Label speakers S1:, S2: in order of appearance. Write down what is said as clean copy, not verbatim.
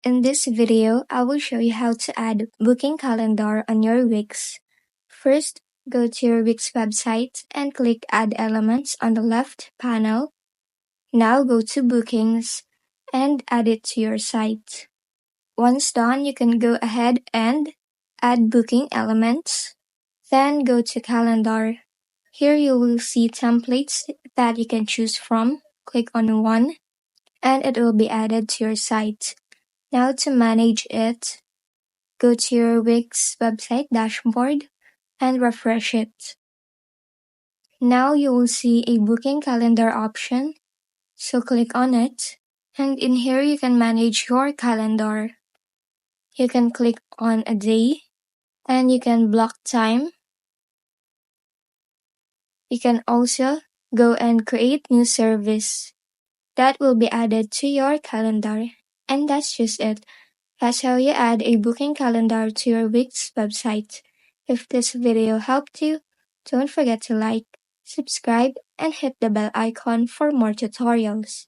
S1: In this video, I will show you how to add booking calendar on your Wix. First, go to your Wix website and click Add Elements on the left panel. Now go to Bookings and add it to your site. Once done, you can go ahead and add booking elements. Then go to Calendar. Here you will see templates that you can choose from. Click on one and it will be added to your site. Now to manage it, go to your Wix website dashboard and refresh it. Now you will see a booking calendar option, so click on it. And in here you can manage your calendar. You can click on a day and you can block time. You can also go and create new service that will be added to your calendar. And that's just it. That's how you add a booking calendar to your Wix website. If this video helped you, don't forget to like, subscribe, and hit the bell icon for more tutorials.